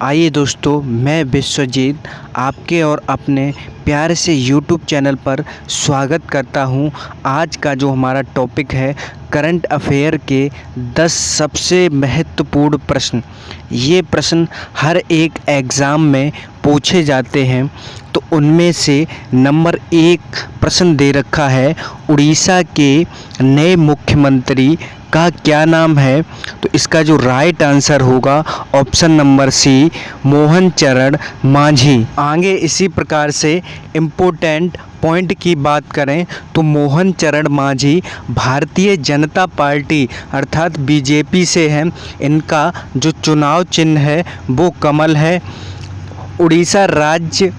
आइए दोस्तों, मैं विश्वजीत आपके और अपने प्यारे से YouTube चैनल पर स्वागत करता हूं। आज का जो हमारा टॉपिक है करंट अफेयर के 10 सबसे महत्वपूर्ण प्रश्न। ये प्रश्न हर एक एग्ज़ाम में पूछे जाते हैं। तो उनमें से नंबर 1 प्रश्न दे रखा है, उड़ीसा के नए मुख्यमंत्री का क्या नाम है? तो इसका जो राइट आंसर होगा ऑप्शन नंबर सी, मोहन चरण मांझी। आगे इसी प्रकार से इम्पोर्टेंट पॉइंट की बात करें तो मोहन चरण मांझी भारतीय जनता पार्टी अर्थात बीजेपी से हैं। इनका जो चुनाव चिन्ह है वो कमल है। उड़ीसा राज्य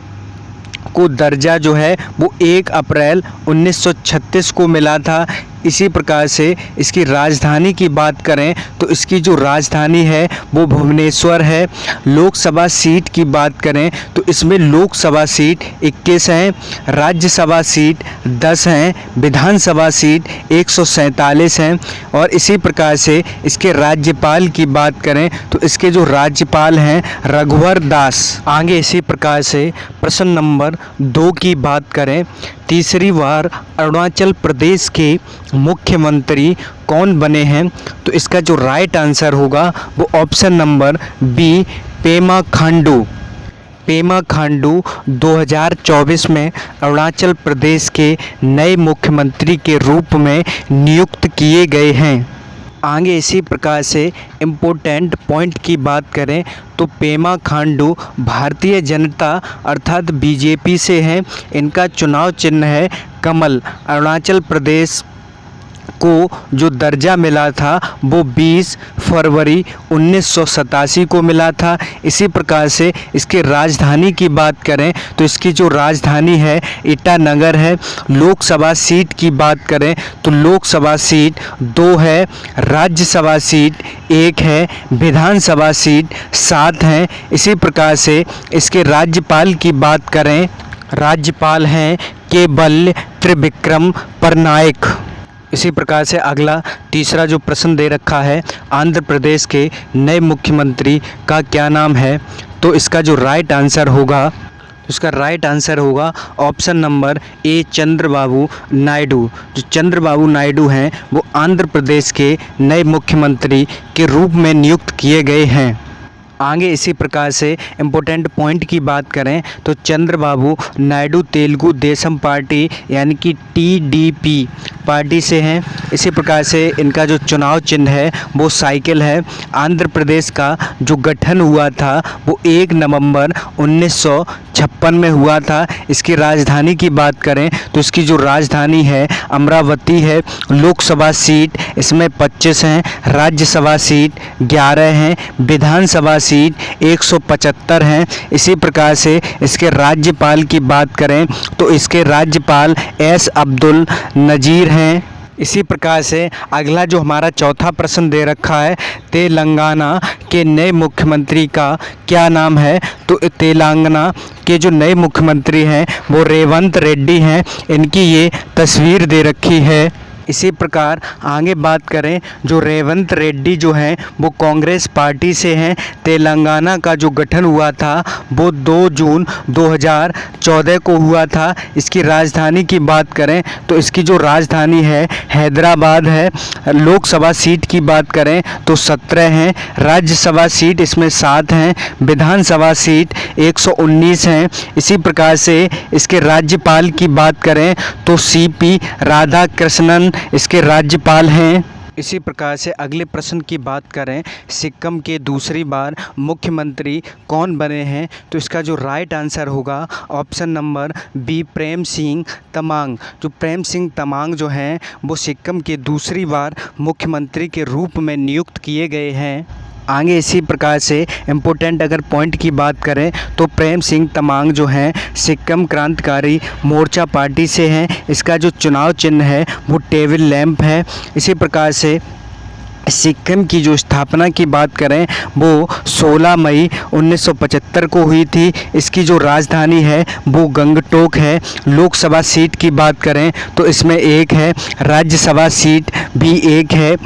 को दर्जा जो है वो 1 अप्रैल 1936 को मिला था। इसी प्रकार से इसकी राजधानी की बात करें तो इसकी जो राजधानी है वो भुवनेश्वर है। लोकसभा सीट की बात करें तो इसमें लोकसभा सीट 21 हैं, राज्यसभा सीट 10 हैं, विधानसभा सीट 147 हैं। और इसी प्रकार से इसके राज्यपाल की बात करें तो इसके जो राज्यपाल हैं रघुवर दास। आगे इसी प्रकार से प्रश्न नंबर 2 की बात करें, तीसरी बार अरुणाचल प्रदेश के मुख्यमंत्री कौन बने हैं? तो इसका जो राइट आंसर होगा वो option number B, Pema Khandu. Pema Khandu 2024 में अरुणाचल प्रदेश के नए मुख्यमंत्री के रूप में नियुक्त किए गए हैं। आगे इसी प्रकार से इम्पोर्टेंट पॉइंट की बात करें तो पेमा खांडू भारतीय जनता अर्थात बीजेपी से हैं। इनका चुनाव चिन्ह है कमल। अरुणाचल प्रदेश को जो दर्जा मिला था वो 20 फरवरी 1987 को मिला था। इसी प्रकार से इसकी राजधानी की बात करें तो इसकी जो राजधानी है ईटानगर है। लोकसभा सीट की बात करें तो लोकसभा सीट 2 है, राज्यसभा सीट 1 है, विधानसभा सीट 7 हैं। इसी प्रकार से इसके राज्यपाल की बात करें, राज्यपाल हैं केवल्य त्रिविक्रम परनायक। इसी प्रकार से अगला तीसरा जो प्रश्न दे रखा है, आंध्र प्रदेश के नए मुख्यमंत्री का क्या नाम है? तो इसका जो राइट आंसर होगा option number A, Chandrababu Naidu. जो चंद्रबाबू नायडू हैं वो आंध्र प्रदेश के नए मुख्यमंत्री के रूप में नियुक्त किए गए हैं। आगे इसी प्रकार से इम्पोर्टेंट पॉइंट की बात करें तो चंद्रबाबू नायडू तेलुगु देशम पार्टी यानी कि टीडीपी पार्टी से हैं। इसी प्रकार से इनका जो चुनाव चिन्ह है वो साइकिल है। आंध्र प्रदेश का जो गठन हुआ था वो 1 नवंबर 1956 में हुआ था। इसकी राजधानी की बात करें तो इसकी जो राजधानी है अमरावती है। लोकसभा सीट इसमें 25 हैं, राज्यसभा सीट 11 हैं, विधानसभा सीट 175 हैं। इसी प्रकार से इसके राज्यपाल की बात करें तो इसके राज्यपाल एस अब्दुल नज़ीर हैं। इसी प्रकार से अगला जो हमारा चौथा प्रश्न दे रखा है, तेलंगाना के नए मुख्यमंत्री का क्या नाम है? तो तेलंगाना के जो नए मुख्यमंत्री हैं वो रेवंत रेड्डी हैं। इनकी ये तस्वीर दे रखी है। इसी प्रकार आगे बात करें जो रेवंत रेड्डी जो हैं वो कांग्रेस पार्टी से हैं। तेलंगाना का जो गठन हुआ था वो 2 जून 2014 को हुआ था। इसकी राजधानी की बात करें तो इसकी जो राजधानी है हैदराबाद है। लोकसभा सीट की बात करें तो 17 हैं, राज्यसभा सीट इसमें 7 हैं, विधानसभा सीट 119 हैं। इसी प्रकार से इसके राज्यपाल की बात करें तो सीपी राधाकृष्णन इसके राज्यपाल हैं। इसी प्रकार से अगले प्रश्न की बात करें, सिक्किम के दूसरी बार मुख्यमंत्री कौन बने हैं? तो इसका जो राइट आंसर होगा option number B, Prem Singh Tamang. जो प्रेम सिंह तमांग जो हैं वो सिक्किम के दूसरी बार मुख्यमंत्री के रूप में नियुक्त किए गए हैं। आगे इसी प्रकार से इम्पोर्टेंट अगर पॉइंट की बात करें तो प्रेम सिंह तमांग जो हैं सिक्किम क्रांतिकारी मोर्चा पार्टी से हैं। इसका जो चुनाव चिन्ह है वो टेबल लैंप है। इसी प्रकार से सिक्किम की जो स्थापना की बात करें वो 16 मई 1975 को हुई थी। इसकी जो राजधानी है वो गंगटोक है। लोकसभा सीट की बात करें तो इसमें 1 है, राज्यसभा सीट भी 1 है।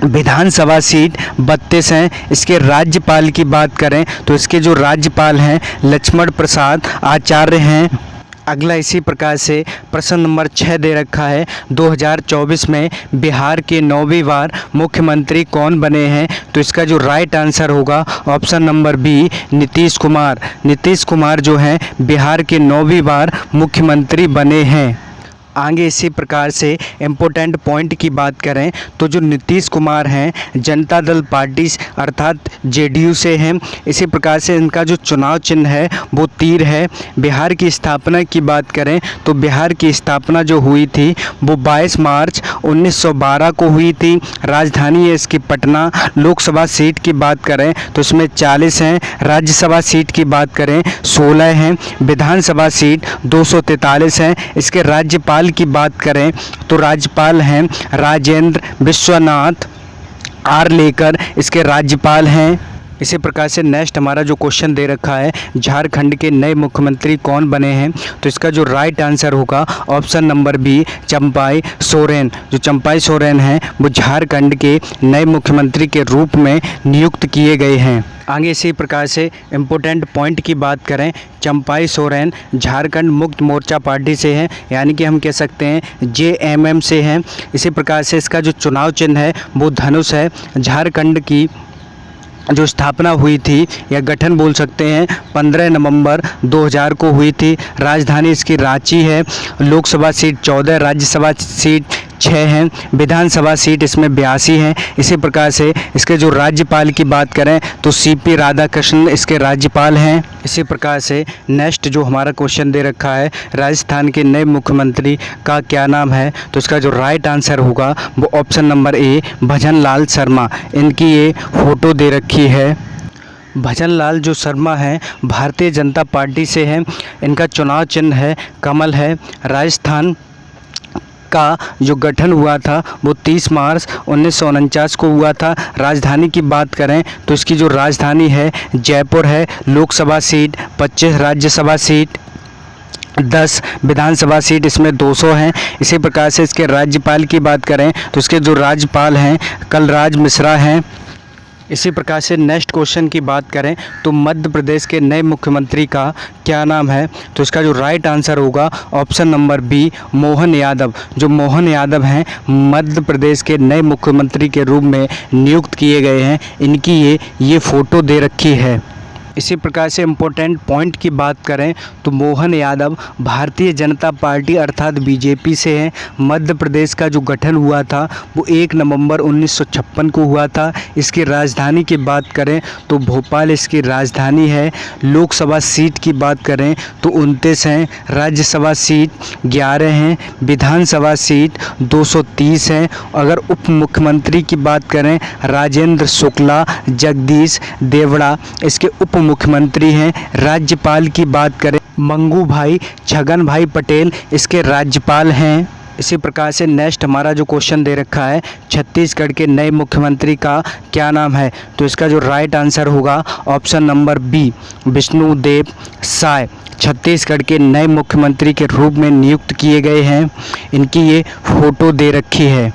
विधानसभा सीट 32 हैं। इसके राज्यपाल की बात करें तो इसके जो राज्यपाल हैं लक्ष्मण प्रसाद आचार्य हैं। अगला इसी प्रकार से प्रश्न नंबर 6 दे रखा है, 2024 में बिहार के 9वीं बार मुख्यमंत्री कौन बने हैं? तो इसका जो राइट आंसर होगा option number B, Nitish Kumar. Nitish Kumar जो हैं बिहार के 9वीं बार मुख्यमंत्री बने हैं। आगे इसी प्रकार से इम्पोर्टेंट पॉइंट की बात करें तो जो नीतीश कुमार हैं जनता दल पार्टी अर्थात जेडीयू से हैं। इसी प्रकार से इनका जो चुनाव चिन्ह है वो तीर है। बिहार की स्थापना की बात करें तो बिहार की स्थापना जो हुई थी वो 22 मार्च 1912 को हुई थी। राजधानी है इसकी पटना। लोकसभा सीट की बात करें तो इसमें 40 हैं। राज्यसभा सीट की बात करें 16 हैं। विधानसभा सीट 243 हैं। इसके राज्यपाल की बात करें तो राज्यपाल हैं राजेंद्र विश्वनाथ आर्लेकर, इसके राज्यपाल हैं। इसी प्रकार से नेक्स्ट हमारा जो क्वेश्चन दे रखा है, झारखंड के नए मुख्यमंत्री कौन बने हैं? तो इसका जो राइट आंसर होगा option number B, Champai Soren. जो चंपाई सोरेन हैं वो झारखंड के नए मुख्यमंत्री के रूप में नियुक्त किए गए हैं। आगे इसी प्रकार से इम्पोर्टेंट पॉइंट की बात करें, चंपाई सोरेन झारखंड मुक्त मोर्चा पार्टी से हैं, यानी कि हम कह सकते हैं JMM से हैं। इसी प्रकार से इसका जो चुनाव चिन्ह है वो धनुष है। झारखंड की जो स्थापना हुई थी या गठन बोल सकते हैं 15 नवंबर 2000 को हुई थी। राजधानी इसकी रांची है। लोकसभा सीट 14, राज्यसभा सीट 6 हैं। विधानसभा सीट इसमें 82 हैं। इसी प्रकार से इसके जो राज्यपाल की बात करें तो CP राधाकृष्णन इसके राज्यपाल हैं। इसी प्रकार से नेक्स्ट जो हमारा क्वेश्चन दे रखा है, राजस्थान के नए मुख्यमंत्री का क्या नाम है? तो इसका जो राइट आंसर होगा वो ऑप्शन नंबर ए, भजन लाल शर्मा। इनकी ये फ़ोटो दे रखी है। भजन लाल जो शर्मा हैं भारतीय जनता पार्टी से हैं। इनका चुनाव चिन्ह है कमल है। राजस्थान का जो गठन हुआ था वो 30 मार्च 1949 को हुआ था। राजधानी की बात करें तो इसकी जो राजधानी है जयपुर है। लोकसभा सीट 25, राज्यसभा सीट 10, विधानसभा सीट इसमें 200 हैं। इसी प्रकार से इसके राज्यपाल की बात करें तो इसके जो राज्यपाल हैं कलराज मिश्रा हैं। इसी प्रकार से नेक्स्ट क्वेश्चन की बात करें तो मध्य प्रदेश के नए मुख्यमंत्री का क्या नाम है? तो इसका जो राइट आंसर होगा option number B, Mohan Yadav. जो मोहन यादव हैं मध्य प्रदेश के नए मुख्यमंत्री के रूप में नियुक्त किए गए हैं। इनकी ये फ़ोटो दे रखी है। इसी प्रकार से इम्पोर्टेंट पॉइंट की बात करें तो मोहन यादव भारतीय जनता पार्टी अर्थात BJP से हैं। मध्य प्रदेश का जो गठन हुआ था वो 1 नवंबर 1956 को हुआ था। इसकी राजधानी की बात करें तो भोपाल इसकी राजधानी है। लोकसभा सीट की बात करें तो 29 हैं। राज्यसभा सीट 11 हैं। विधानसभा सीट 230 हैं। अगर उप मुख्यमंत्री की बात करें राजेंद्र शुक्ला जगदीश देवड़ा इसके उप मुख्यमंत्री हैं। राज्यपाल की बात करें मंगू भाई छगन भाई पटेल इसके राज्यपाल हैं। इसी प्रकार से नेक्स्ट हमारा जो क्वेश्चन दे रखा है, छत्तीसगढ़ के नए मुख्यमंत्री का क्या नाम है? तो इसका जो राइट आंसर होगा option number B, Vishnu Deo Sai Chhattisgarh के नए मुख्यमंत्री के रूप में नियुक्त किए गए हैं। इनकी ये फ़ोटो दे रखी है।